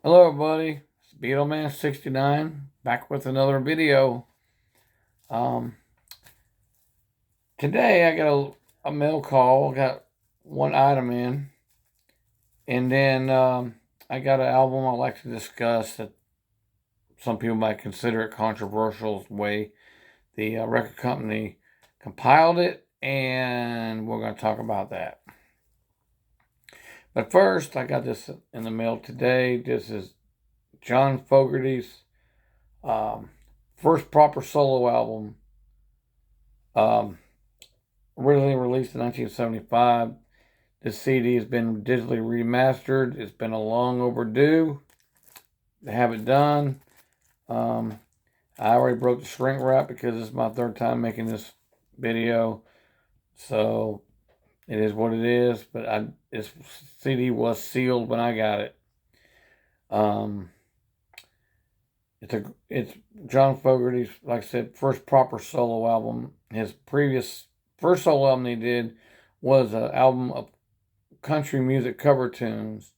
Hello everybody, it's Beetleman69 back with another video. Um, Today I got a mail call, got one item in, and then I got an album I'd like to discuss that some people might consider it controversial way. The record company compiled it, and we're going to talk about that. But first, I got this in the mail today. This is John Fogerty's um, first proper solo album, um, originally released in 1975. This CD has been digitally remastered. It's been a long overdue to have it done. I already broke the shrink wrap because this is my third time making this video. So it is what it is. But this CD was sealed when I got it. It's John Fogerty's, like I said, first proper solo album. His first solo album he did was an album of country music cover tunes,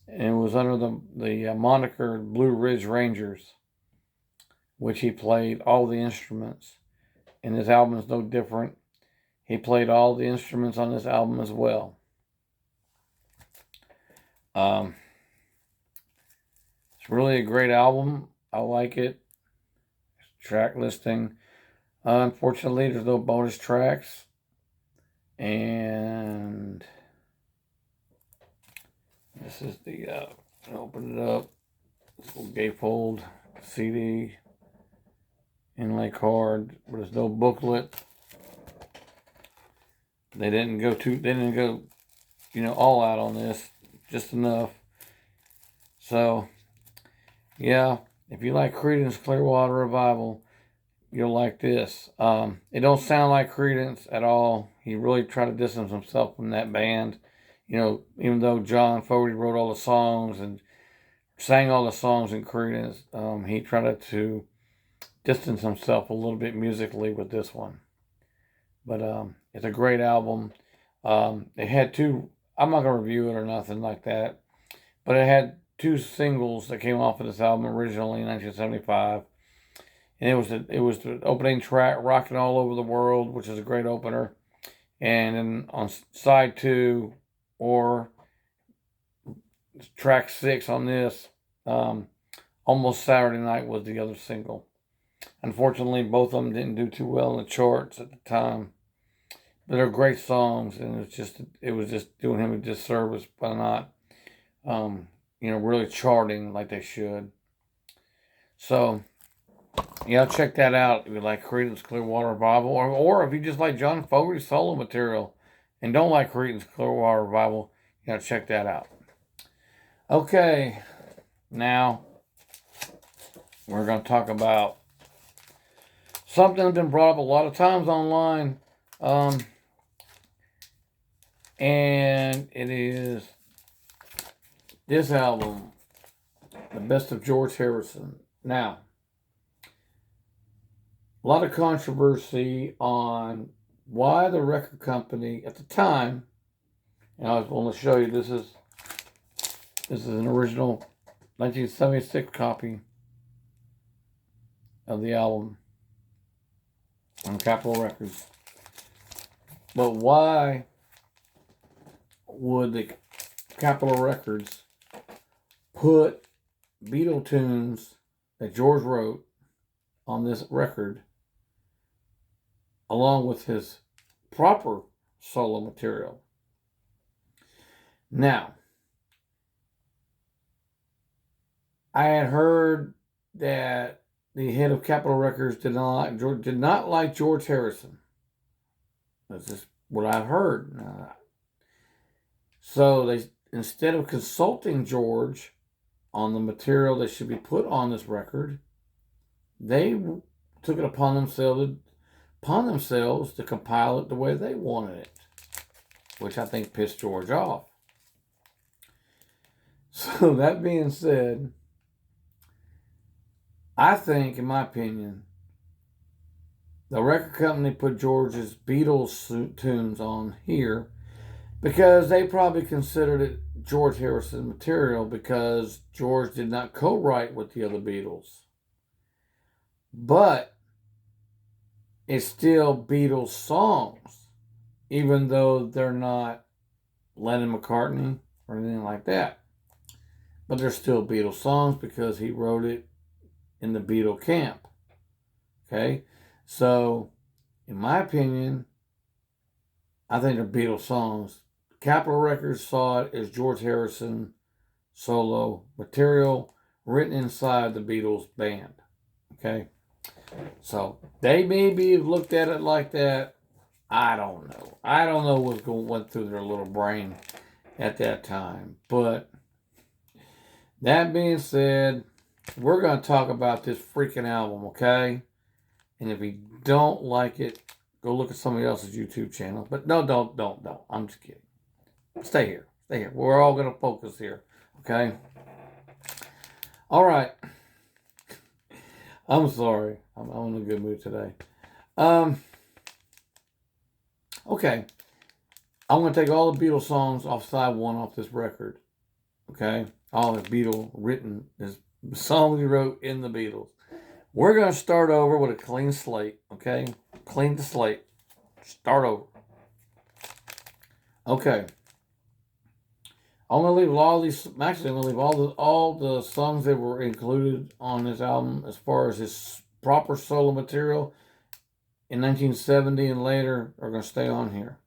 and it was under the moniker Blue Ridge Rangers, which he played all the instruments. And this album is no different. He played all the instruments on this album as well. It's really a great album. I like it. Track listing. Unfortunately, there's no bonus tracks. And this is the, open it up. This little gatefold CD inlay card, but there's no booklet. They didn't go, all out on this, just enough. So, yeah, if you like Creedence Clearwater Revival, you'll like this. It don't sound like Creedence at all. He really tried to distance himself from that band. Even though John Fogerty wrote all the songs and sang all the songs in Creedence, he tried to distance himself a little bit musically with this one. But it's a great album. It had two, I'm not going to review it or nothing like that, but it had two singles that came off of this album originally in 1975. And it was the opening track, Rockin' All Over the World, which is a great opener. And then on side 2, or track 6 on this, Almost Saturday Night was the other single. Unfortunately, both of them didn't do too well in the charts at the time. But they're great songs, and it was just doing him a disservice by not, really charting like they should. So, yeah, check that out if you like Creedence Clearwater Revival, or if you just like John Fogerty's solo material and don't like Creedence Clearwater Revival, check that out. Okay, now we're going to talk about something that's been brought up a lot of times online, and it is this album, The Best of George Harrison. Now, a lot of controversy on why the record company at the time, and I was going to show you, this is an original 1976 copy of the album on Capitol Records. But why would the Capitol Records put Beatle tunes that George wrote on this record along with his proper solo material? Now, I had heard that the head of Capitol Records did not like George Harrison. That's just what I've heard. So they, instead of consulting George on the material that should be put on this record, they took it upon themselves to compile it the way they wanted it, which I think pissed George off. So that being said, I think, in my opinion, the record company put George's Beatles tunes on here because they probably considered it George Harrison material because George did not co-write with the other Beatles. But it's still Beatles songs, even though they're not Lennon McCartney or anything like that. But they're still Beatles songs because he wrote it in the Beatle camp. Okay? So, in my opinion, I think they're Beatles songs. Capitol Records saw it as George Harrison solo material written inside the Beatles band. Okay? So, they maybe have looked at it like that. I don't know. I don't know what went through their little brain at that time. But that being said, we're going to talk about this freaking album, okay? And if you don't like it, go look at somebody else's YouTube channel. But no, don't. I'm just kidding. Stay here. Stay here. We're all going to focus here, okay? All right. I'm sorry. I'm in a good mood today. Okay. I'm going to take all the Beatles songs off side one off this record, okay? All the Beatle written, the songs he wrote in the Beatles. We're going to start over with a clean slate, okay? Clean the slate. Start over. Okay. I'm going to leave all these, actually I'm going to leave all the songs that were included on this album as far as his proper solo material in 1970 and later are going to stay on here.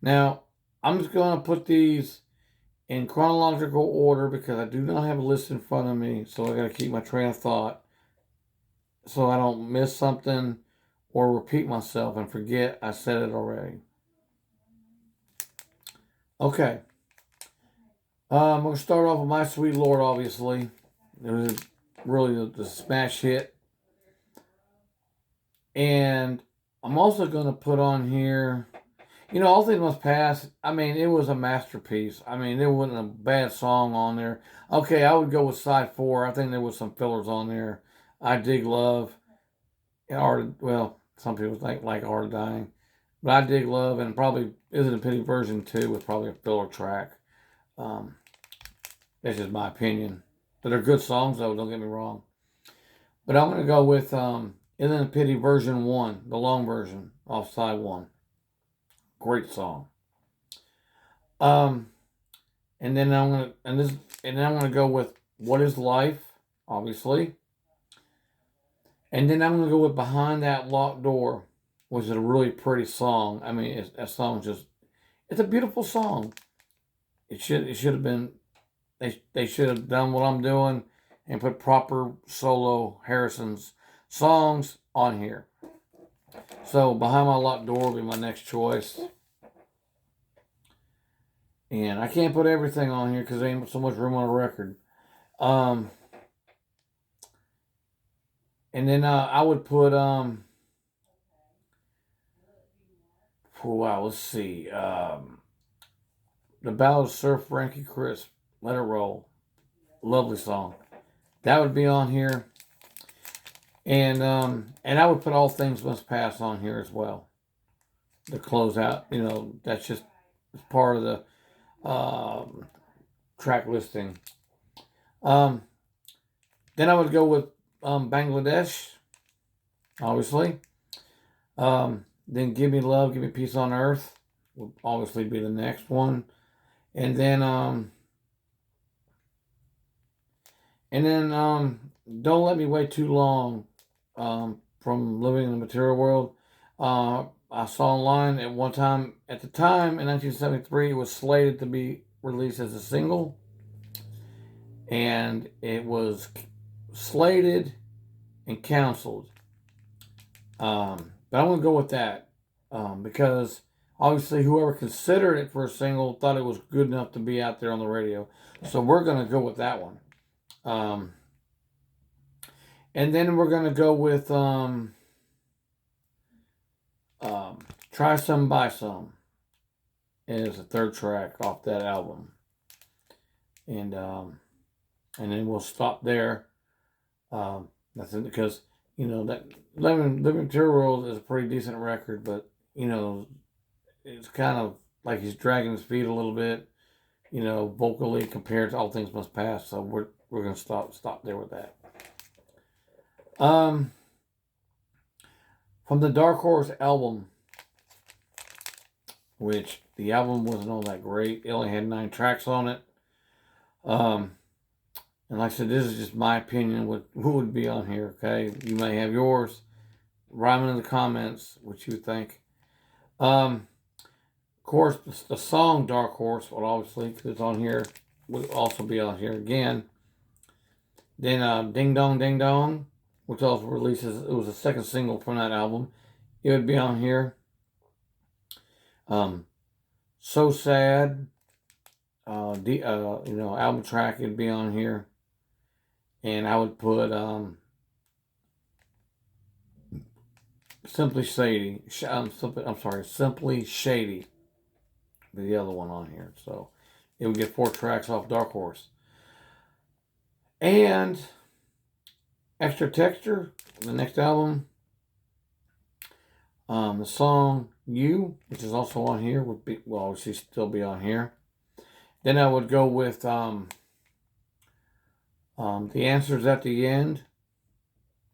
Now, I'm just going to put these in chronological order because I do not have a list in front of me, so I got to keep my train of thought so I don't miss something or repeat myself and forget I said it already. Okay. I'm going to start off with My Sweet Lord, obviously. It was really the smash hit. And I'm also going to put on here, All Things Must Pass. I mean, it was a masterpiece. I mean, there wasn't a bad song on there. Okay, I would go with side 4. I think there was some fillers on there. I Dig Love. Some people like Art of Dying. But I Dig Love, and probably Isn't a Pity version 2 was probably a filler track. That's just my opinion. But they're good songs, though, don't get me wrong. But I'm going to go with Isn't a Pity version 1, the long version, off side 1. Great song. And then I'm gonna go with What Is Life, obviously. And then I'm gonna go with Behind That Locked Door, which is a really pretty song. I mean, it's a beautiful song. It should have been. They should have done what I'm doing and put proper solo Harrison's songs on here. So Behind My Locked Door will be my next choice. And I can't put everything on here because there ain't so much room on a record. And then I would put let's see. The Ballad of Sir Frankie Crisp, Let It Roll. Lovely song. That would be on here. And I would put All Things Must Pass on here as well. To close out, that's just part of the track listing. Then I would go with Bangladesh, obviously. Then Give Me Love, Give Me Peace on Earth would obviously be the next one. And then Don't Let Me Wait Too Long from Living in the Material World. I saw online at the time in 1973, it was slated to be released as a single. And it was slated and canceled. But I'm going to go with that because obviously whoever considered it for a single thought it was good enough to be out there on the radio. So we're going to go with that one. And then we're going to go with Try Some, Buy Some is the third track off that album. And then we'll stop there. That's it, because that Living Material World is a pretty decent record, but it's kind of like he's dragging his feet a little bit, vocally compared to All Things Must Pass. So we're gonna stop there with that. From the Dark Horse album, which the album wasn't all that great. It only had 9 tracks on it. And like I said, this is just my opinion. Who would be on here? Okay, you may have yours. Write in the comments what you think. Of course, the song "Dark Horse" would obviously, because it's on here, would also be on here again. Then "Ding Dong Ding Dong," which also releases. It was the second single from that album. It would be on here. "So Sad," album track. It'd be on here. And I would put Simply Shady. Simply Shady. Be the other one on here. So it would get 4 tracks off Dark Horse. And Extra Texture, the next album. The song "You," which is also on here, would be obviously still be on here. Then I would go with The Answers at the End.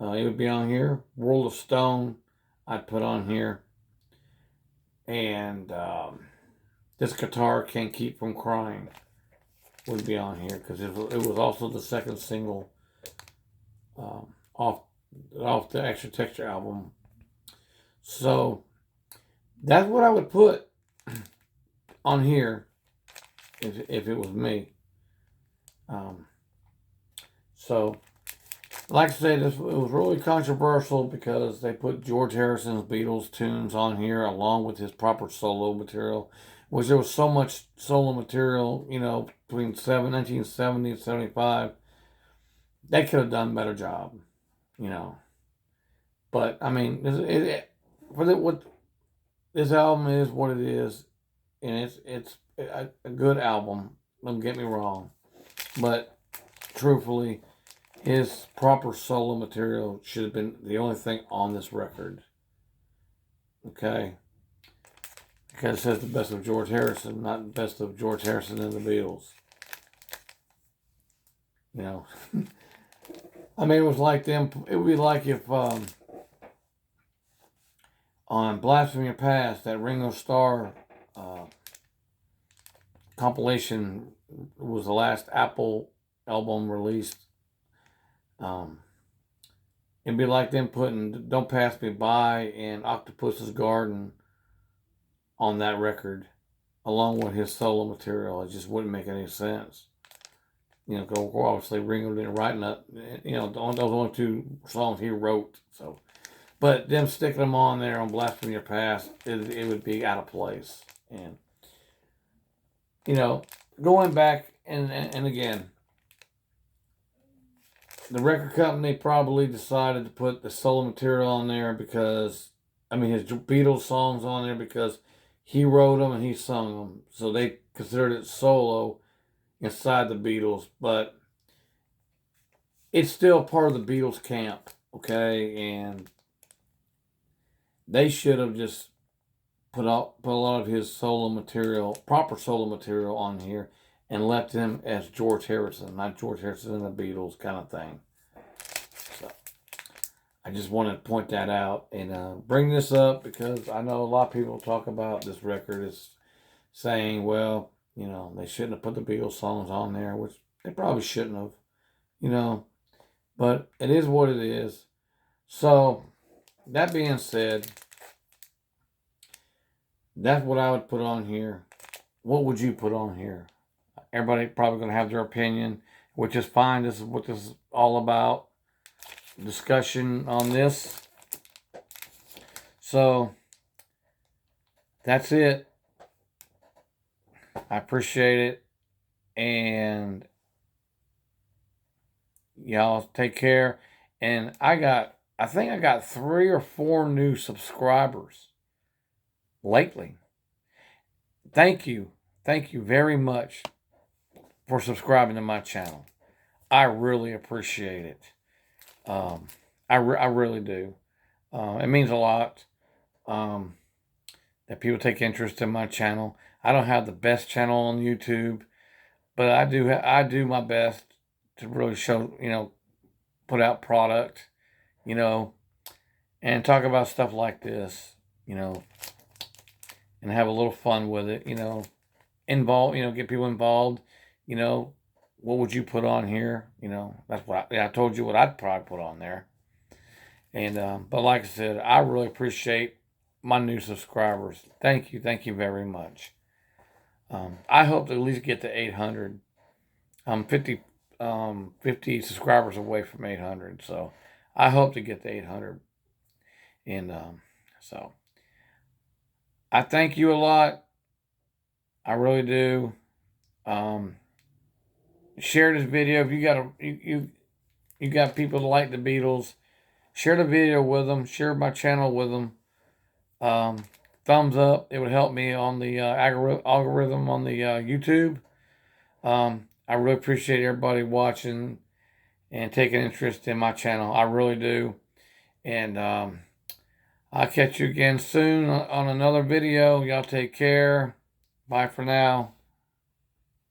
It would be on here. World of Stone, I'd put on here. And This Guitar Can't Keep From Crying would be on here because it was also the second single off the Extra Texture album. So that's what I would put on here if it was me. So, like I said, it was really controversial because they put George Harrison's Beatles tunes on here along with his proper solo material, which there was so much solo material, between 1970 and 75. They could have done a better job, But I mean, what this album is, what it is, and it's a good album. Don't get me wrong, but truthfully, his proper solo material should have been the only thing on this record. Okay? Because it says the best of George Harrison, not the best of George Harrison and the Beatles. I mean, it was like them. It would be like if on Blasphemy of Past, that Ringo Starr compilation was the last Apple album released. It'd be like them putting "Don't Pass Me By" and "Octopus's Garden" on that record, along with his solo material. It just wouldn't make any sense. Obviously Ringo didn't write that. Those only 2 songs he wrote. So, but them sticking them on there on Blasphemy of Past, it would be out of place. And going back and again, the record company probably decided to put the solo material on there because, his Beatles songs on there because he wrote them and he sung them. So they considered it solo inside the Beatles, but it's still part of the Beatles camp, okay? And they should have just put a lot of his solo material, proper solo material on here, and left him as George Harrison, not George Harrison and the Beatles kind of thing. So I just wanted to point that out and bring this up because I know a lot of people talk about this record as saying, well, they shouldn't have put the Beatles songs on there, which they probably shouldn't have, but it is what it is. So that being said, that's what I would put on here. What would you put on here? Everybody probably going to have their opinion, which is fine. This is what this is all about. Discussion on this. So that's it. I appreciate it. And y'all take care. And I think I got 3 or 4 new subscribers lately. Thank you. Thank you very much for subscribing to my channel. I really appreciate it. I really do. It means a lot that people take interest in my channel. I don't have the best channel on YouTube, but I do my best to really show, put out product, you know, and talk about stuff like this, and have a little fun with it, involve, get people involved, you know, what would you put on here? That's what I told you what I'd probably put on there. And, but like I said, I really appreciate my new subscribers. Thank you very much. I hope to at least get to 800. I'm 50 subscribers away from 800. So I hope to get to 800. And, so I thank you a lot. I really do. Share this video if you got you got people that like the Beatles. Share the video with them. Share my channel with them. Thumbs up. It would help me on the algorithm on the YouTube. I really appreciate everybody watching and taking interest in my channel. I really do. And I'll catch you again soon on another video. Y'all take care. Bye for now.